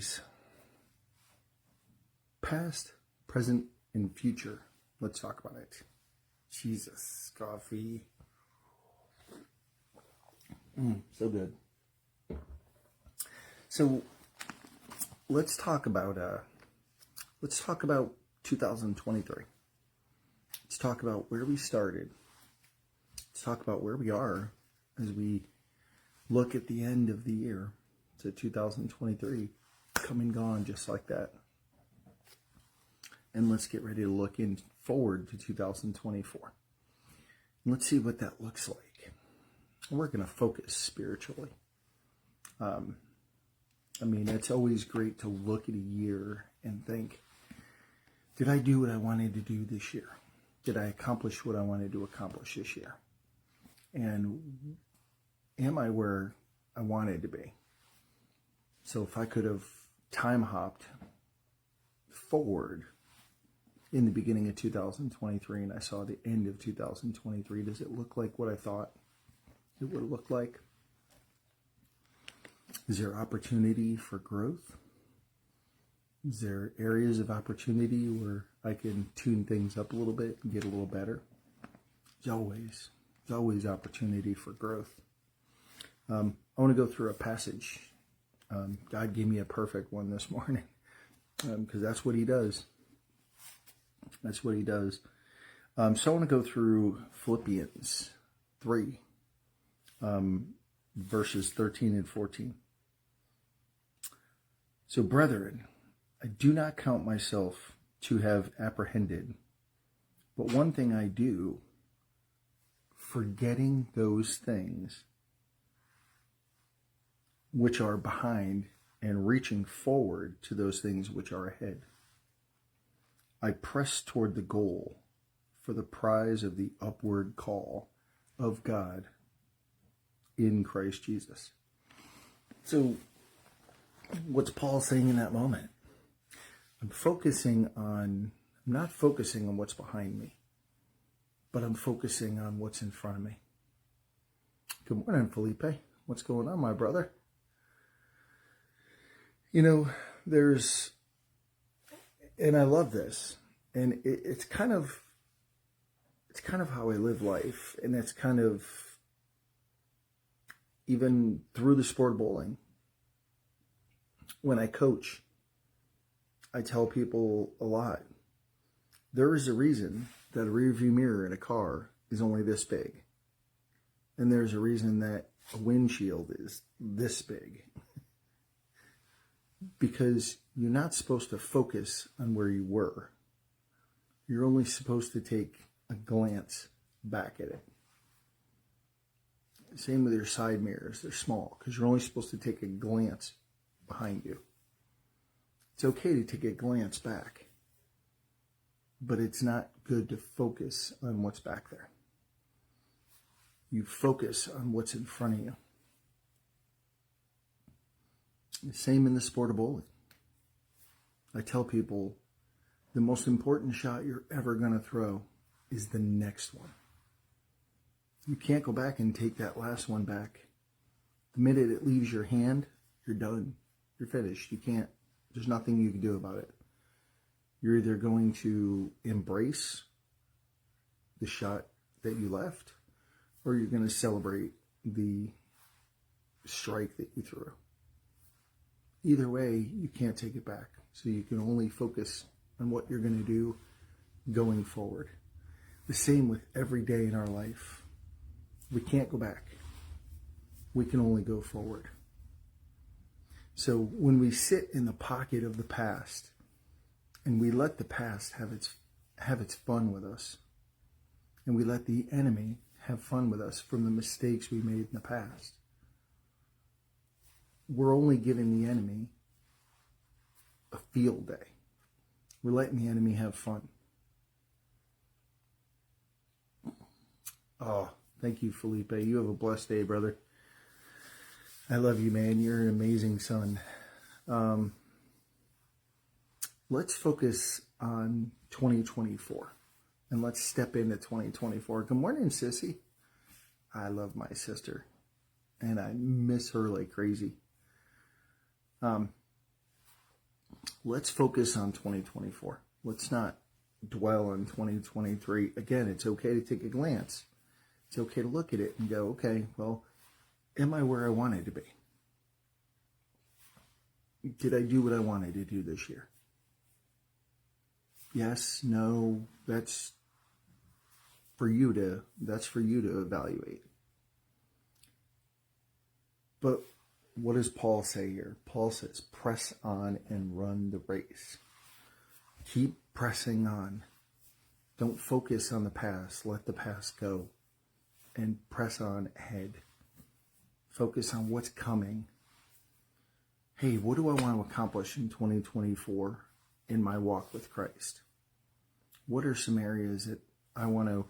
series, past, present, and future. Let's talk about it. Jesus, coffee. So good. So let's talk about 2023. Let's talk about where we started. Let's talk about where we are as we look at the end of the year to 2023, come and gone just like that. And let's get ready to look forward to 2024. And let's see what that looks like. We're going to focus spiritually. It's always great to look at a year and think, did I do what I wanted to do this year? Did I accomplish what I wanted to accomplish this year? And am I where I wanted to be? So if I could have time hopped forward in the beginning of 2023 and I saw the end of 2023, does it look like what I thought it would look like? Is there opportunity for growth? Is there areas of opportunity where I can tune things up a little bit and get a little better? There's always opportunity for growth. I want to go through a passage. God gave me a perfect one this morning because that's what he does. That's what he does. So I want to go through Philippians 3, verses 13 and 14. So, brethren, I do not count myself to have apprehended, but one thing I do, forgetting those things which are behind and reaching forward to those things which are ahead. I press toward the goal for the prize of the upward call of God in Christ Jesus. So what's Paul saying in that moment? I'm not focusing on what's behind me, but I'm focusing on what's in front of me. Good morning, Felipe. What's going on, my brother? And I love this, and it's kind of how I live life, and it's kind of even through the sport of bowling. When I coach, I tell people a lot. There is a reason that a rearview mirror in a car is only this big, and there's a reason that a windshield is this big. Because you're not supposed to focus on where you were. You're only supposed to take a glance back at it. Same with your side mirrors. They're small because you're only supposed to take a glance behind you. It's okay to take a glance back, but it's not good to focus on what's back there. You focus on what's in front of you. The same in the sport of bowling. I tell people the most important shot you're ever going to throw is the next one. You can't go back and take that last one back. The minute it leaves your hand, you're done. You're finished. You can't. There's nothing you can do about it. You're either going to embrace the shot that you left, or you're going to celebrate the strike that you threw. Either way, you can't take it back. So you can only focus on what you're going to do going forward. The same with every day in our life. We can't go back. We can only go forward. So when we sit in the pocket of the past and we let the past have its fun with us, and we let the enemy have fun with us from the mistakes we made in the past, we're only giving the enemy a field day. We're letting the enemy have fun. Oh, thank you, Felipe. You have a blessed day, brother. I love you, man. You're an amazing son. Let's focus on 2024 and let's step into 2024. Good morning, Sissy. I love my sister and I miss her like crazy. let's focus on 2024. Let's not dwell on 2023. Again, it's okay to take a glance. It's okay to look at it and go, okay, well, am I where I wanted to be? Did I do what I wanted to do this year? Yes, no, that's for you to evaluate. But what does Paul say here? Paul says, press on and run the race. Keep pressing on. Don't focus on the past. Let the past go and press on ahead. Focus on what's coming. Hey, what do I want to accomplish in 2024 in my walk with Christ? What are some areas that I want to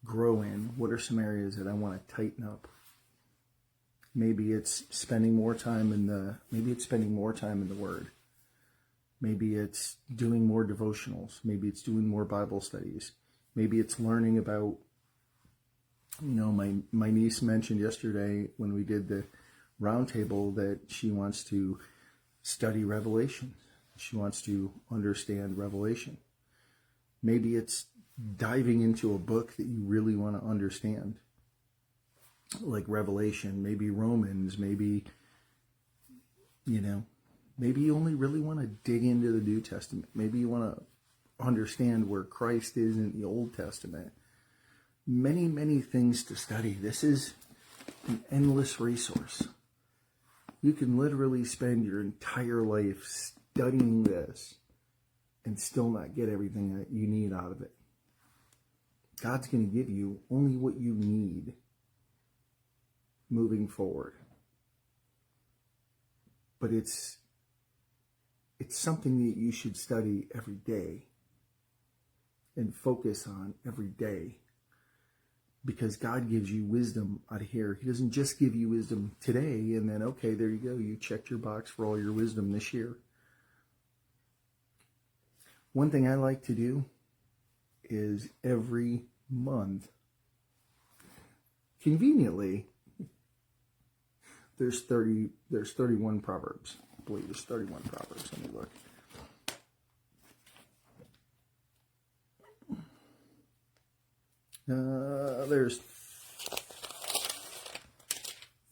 grow in? What are some areas that I want to tighten up? Maybe it's spending more time in the Word. Maybe it's doing more devotionals. Maybe it's doing more Bible studies. Maybe it's learning about, my niece mentioned yesterday when we did the roundtable that she wants to study Revelation. She wants to understand Revelation. Maybe it's diving into a book that you really want to understand, like Revelation, maybe Romans, maybe you only really want to dig into the New Testament. Maybe you want to understand where Christ is in the Old Testament. Many, many things to study. This is an endless resource. You can literally spend your entire life studying this and still not get everything that you need out of it. God's going to give you only what you need moving forward. But it's something that you should study every day and focus on every day, because God gives you wisdom out of here. He doesn't just give you wisdom today and then, okay, there you go. You checked your box for all your wisdom this year. One thing I like to do is every month, conveniently, there's 31 Proverbs. I believe there's 31 Proverbs. Let me look. There's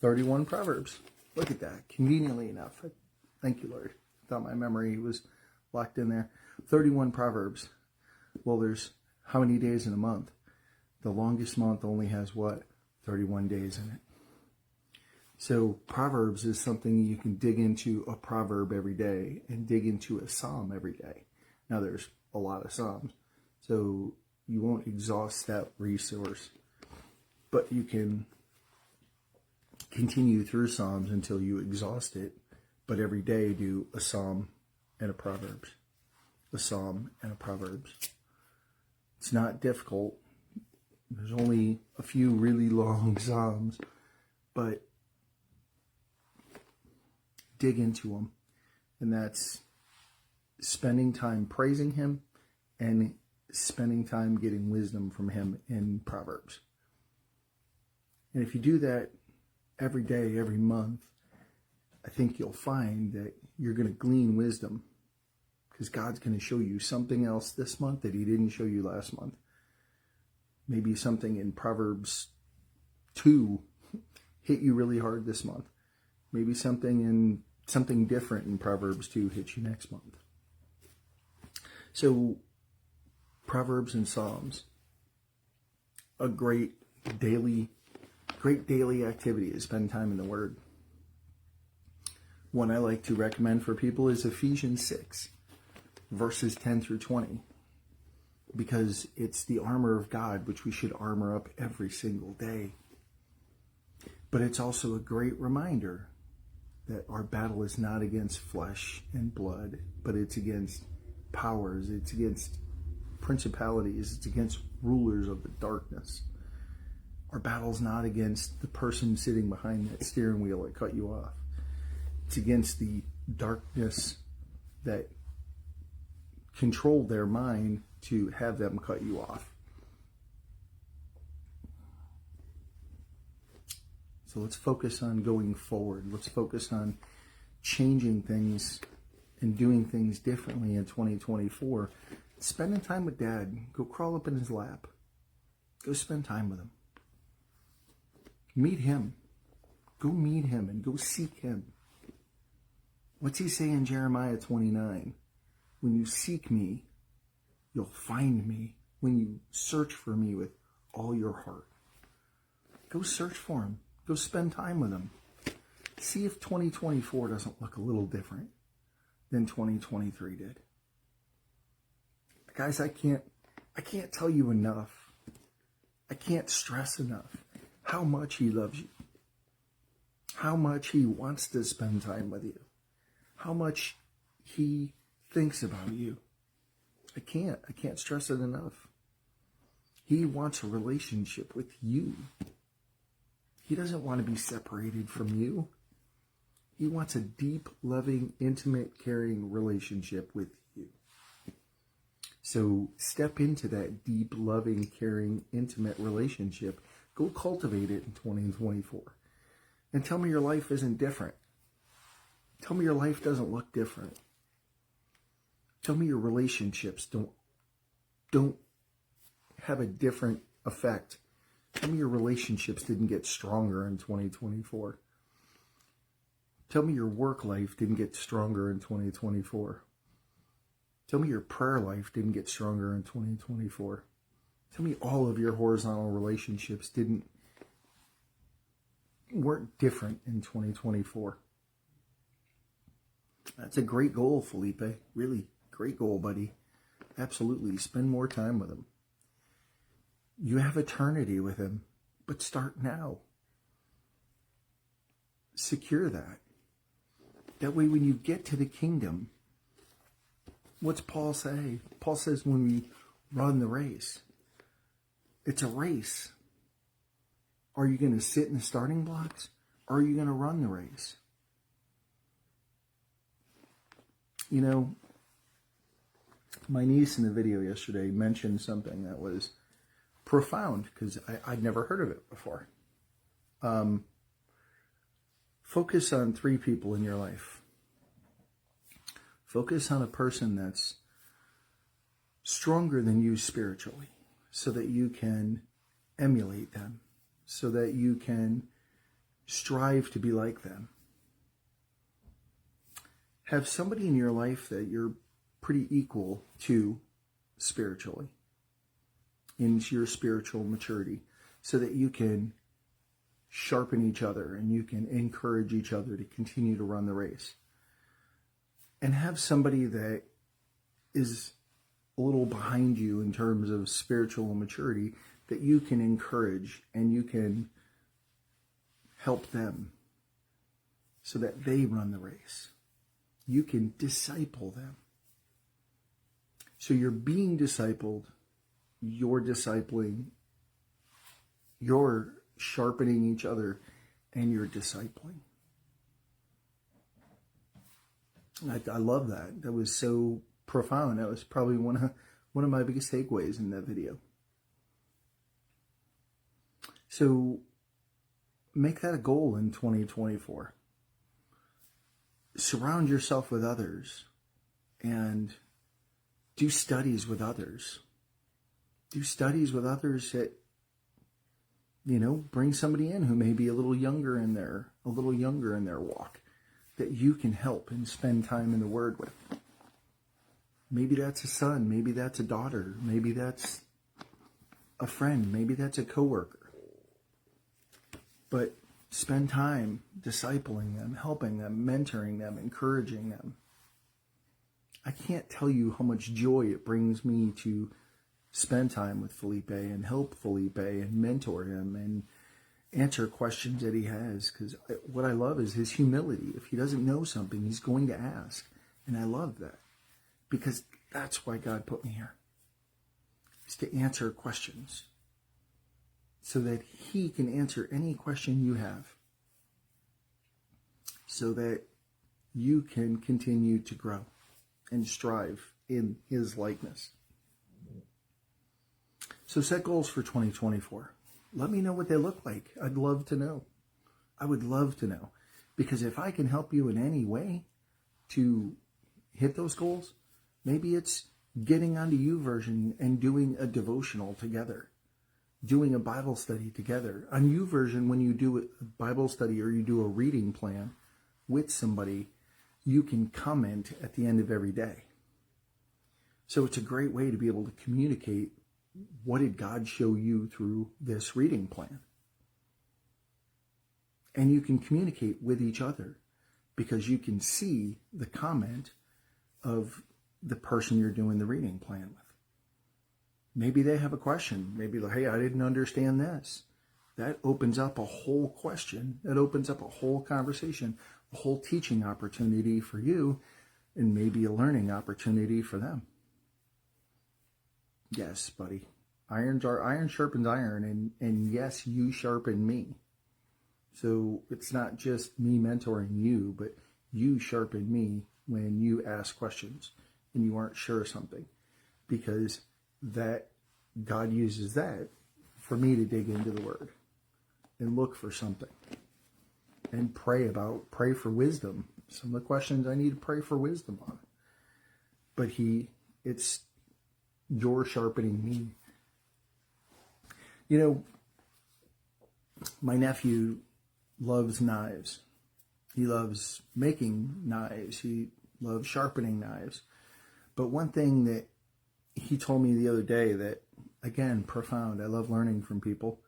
31 Proverbs. Look at that. Conveniently enough. Thank you, Lord. I thought my memory was locked in there. 31 Proverbs. Well, there's how many days in a month? The longest month only has what? 31 days in it. So Proverbs is something you can dig into a proverb every day and dig into a psalm every day. Now there's a lot of psalms, so you won't exhaust that resource, but you can continue through psalms until you exhaust it. But every day do a psalm and a proverbs, a psalm and a proverbs. It's not difficult. There's only a few really long psalms, but dig into them. And that's spending time praising him and spending time getting wisdom from him in Proverbs. And if you do that every day, every month, I think you'll find that you're going to glean wisdom, because God's going to show you something else this month that he didn't show you last month. Maybe something in Proverbs 2 hit you really hard this month. Maybe something different in Proverbs 2 hits you next month. So Proverbs and Psalms, a great daily activity is spend time in the Word. One I like to recommend for people is Ephesians 6, verses 10 through 20, because it's the armor of God, which we should armor up every single day. But it's also a great reminder that our battle is not against flesh and blood, but it's against powers, it's against principalities, it's against rulers of the darkness. Our battle's not against the person sitting behind that steering wheel that cut you off. It's against the darkness that controlled their mind to have them cut you off. So let's focus on going forward. Let's focus on changing things and doing things differently in 2024, spending time with Dad. Go crawl up in his lap. Go spend time with him. Meet him. Go meet him and go seek him. What's he say in Jeremiah 29? When you seek me, you'll find me. When you search for me with all your heart. Go search for him. Go spend time with him. See if 2024 doesn't look a little different than 2023 did. Guys, I can't tell you enough. I can't stress enough how much he loves you. How much he wants to spend time with you. How much he thinks about you. I can't stress it enough. He wants a relationship with you. He doesn't want to be separated from you. He wants a deep, loving, intimate, caring relationship with you. So step into that deep, loving, caring, intimate relationship. Go cultivate it in 2024. And tell me your life isn't different. Tell me your life doesn't look different. Tell me your relationships don't have a different effect. Tell me your relationships didn't get stronger in 2024. Tell me your work life didn't get stronger in 2024. Tell me your prayer life didn't get stronger in 2024. Tell me all of your horizontal relationships weren't different in 2024. That's a great goal, Felipe. Really great goal, buddy. Absolutely. Spend more time with him. You have eternity with him, but start now. Secure that. That way when you get to the kingdom, what's Paul say? Paul says when we run the race, it's a race. Are you going to sit in the starting blocks? Or are you going to run the race? You know, my niece in the video yesterday mentioned something that was profound because I'd never heard of it before. Focus on 3 people in your life. Focus on a person that's stronger than you spiritually so that you can emulate them, so that you can strive to be like them. Have somebody in your life that you're pretty equal to spiritually, in your spiritual maturity, so that you can sharpen each other and you can encourage each other to continue to run the race. And have somebody that is a little behind you in terms of spiritual maturity that you can encourage and you can help them so that they run the race. You can disciple them. So you're being discipled, you're discipling, you're sharpening each other, and you're discipling. I love that. That was so profound. That was probably one of my biggest takeaways in that video. So make that a goal in 2024. Surround yourself with others and do studies with others. Do studies with others that, bring somebody in who may be a little younger in their walk that you can help and spend time in the Word with. Maybe that's a son, maybe that's a daughter, maybe that's a friend, maybe that's a coworker. But spend time discipling them, helping them, mentoring them, encouraging them. I can't tell you how much joy it brings me to spend time with Felipe and help Felipe and mentor him and answer questions that he has. Because what I love is his humility. If he doesn't know something, he's going to ask. And I love that. Because that's why God put me here. Is to answer questions. So that he can answer any question you have. So that you can continue to grow and strive in his likeness. So set goals for 2024. Let me know what they look like. I'd love to know. I would love to know. Because if I can help you in any way to hit those goals. Maybe it's getting onto YouVersion and doing a devotional together, doing a Bible study together. On YouVersion, when you do a Bible study or you do a reading plan with somebody, you can comment at the end of every day. So it's a great way to be able to communicate, what did God show you through this reading plan? And you can communicate with each other because you can see the comment of the person you're doing the reading plan with. Maybe they have a question. Maybe like, hey, I didn't understand this. That opens up a whole question. That opens up a whole conversation, a whole teaching opportunity for you, and maybe a learning opportunity for them. Yes, buddy. Iron sharpens iron, and yes, you sharpen me. So it's not just me mentoring you, but you sharpen me when you ask questions and you aren't sure of something, because that God uses that for me to dig into the Word and look for something and pray for wisdom. Some of the questions I need to pray for wisdom on. But it's you're sharpening me. You know, my nephew loves knives. He loves making knives. He loves sharpening knives. But one thing that he told me the other day that, again, profound, I love learning from people,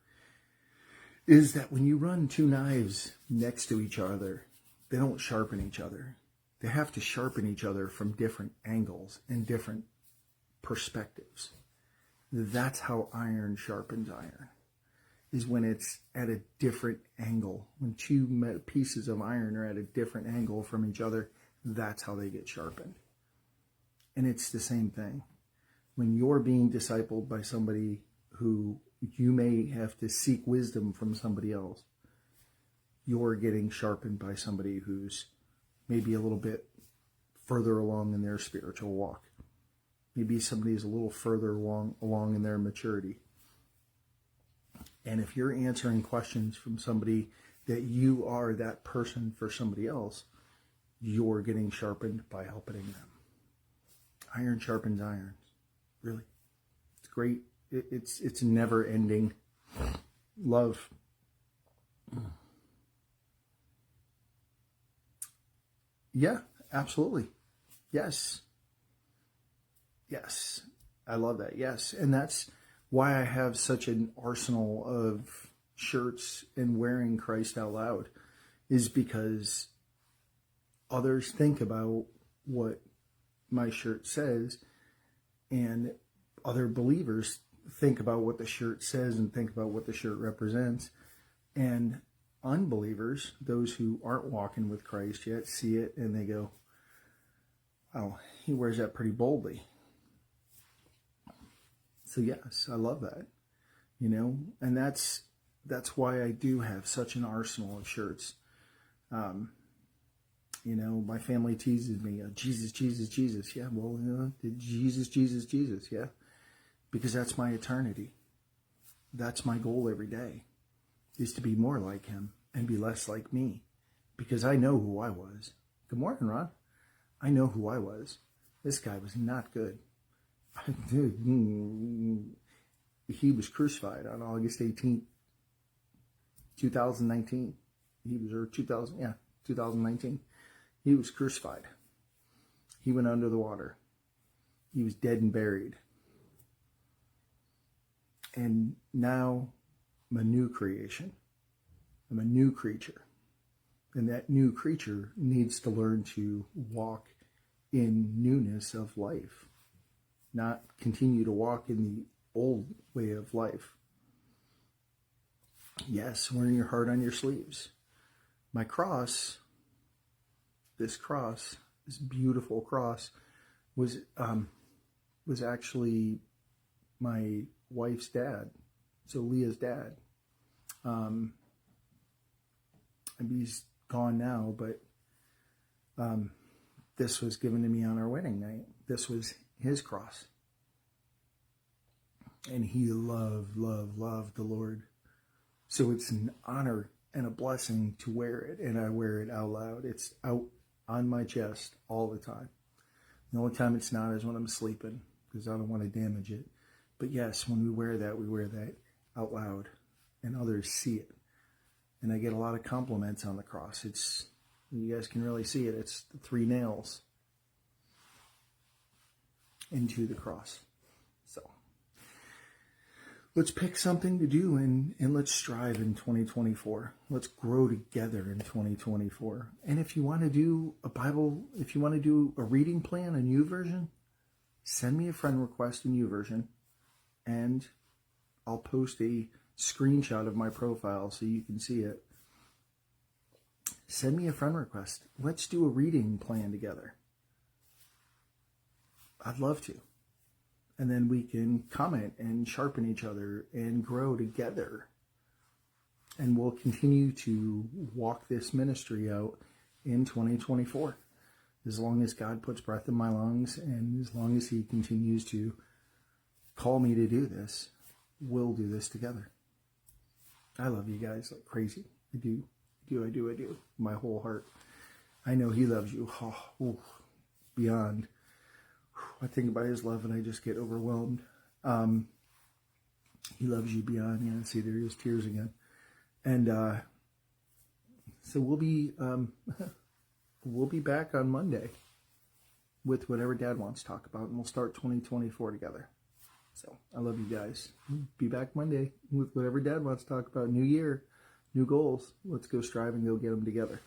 is that when you run two knives next to each other, they don't sharpen each other. They have to sharpen each other from different angles and different perspectives. That's how iron sharpens iron, is when it's at a different angle. When two pieces of iron are at a different angle from each other, that's how they get sharpened. And it's the same thing. When you're being discipled by somebody who you may have to seek wisdom from somebody else, you're getting sharpened by somebody who's maybe a little bit further along in their spiritual walk. Maybe somebody is a little further along in their maturity. And if you're answering questions from somebody that you are that person for somebody else, you're getting sharpened by helping them. Iron sharpens iron. Really. It's great. It's never ending love. Yeah, absolutely. Yes. Yes. I love that. Yes. And that's why I have such an arsenal of shirts and wearing Christ out loud, is because others think about what my shirt says, and other believers think about what the shirt says and think about what the shirt represents. And unbelievers, those who aren't walking with Christ yet, see it and they go, oh, he wears that pretty boldly. So yes, I love that, and that's why I do have such an arsenal of shirts. My family teases me, Jesus, Jesus, Jesus. Yeah, well, Jesus, Jesus, Jesus. Yeah, because that's my eternity. That's my goal every day, is to be more like him and be less like me, because I know who I was. Good morning, Ron. I know who I was. This guy was not good. Dude, he was crucified on August 18th, 2019. 2019. He was crucified. He went under the water. He was dead and buried. And now I'm a new creation. I'm a new creature. And that new creature needs to learn to walk in newness of life, not continue to walk in the old way of life. Yes, wearing your heart on your sleeves. My cross, this beautiful cross, was actually my wife's dad, so Leah's dad. And he's gone now, but this was given to me on our wedding night. This was his cross. And he loved the Lord. So it's an honor and a blessing to wear it, and I wear it out loud. It's out on my chest all the time. The only time it's not is when I'm sleeping, because I don't want to damage it. But yes, when we wear that out loud, and others see it. And I get a lot of compliments on the cross. You guys can really see it. It's the 3 nails into the cross. So let's pick something to do and let's strive in 2024. Let's grow together in 2024. And if you want to do a Bible, if you want to do a reading plan, a new version, send me a friend request in YouVersion, and I'll post a screenshot of my profile so you can see it. Send me a friend request. Let's do a reading plan together. I'd love to. And then we can comment and sharpen each other and grow together. And we'll continue to walk this ministry out in 2024. As long as God puts breath in my lungs, and as long as he continues to call me to do this, we'll do this together. I love you guys like crazy. I do. My whole heart. I know he loves you. Beyond. I think about his love and I just get overwhelmed. He loves you beyond. Yeah, see, there is tears again. And so we'll be back on Monday with whatever Dad wants to talk about, and we'll start 2024 together. So I love you guys. Be back Monday with whatever Dad wants to talk about. New year, new goals. Let's go strive and go get them together.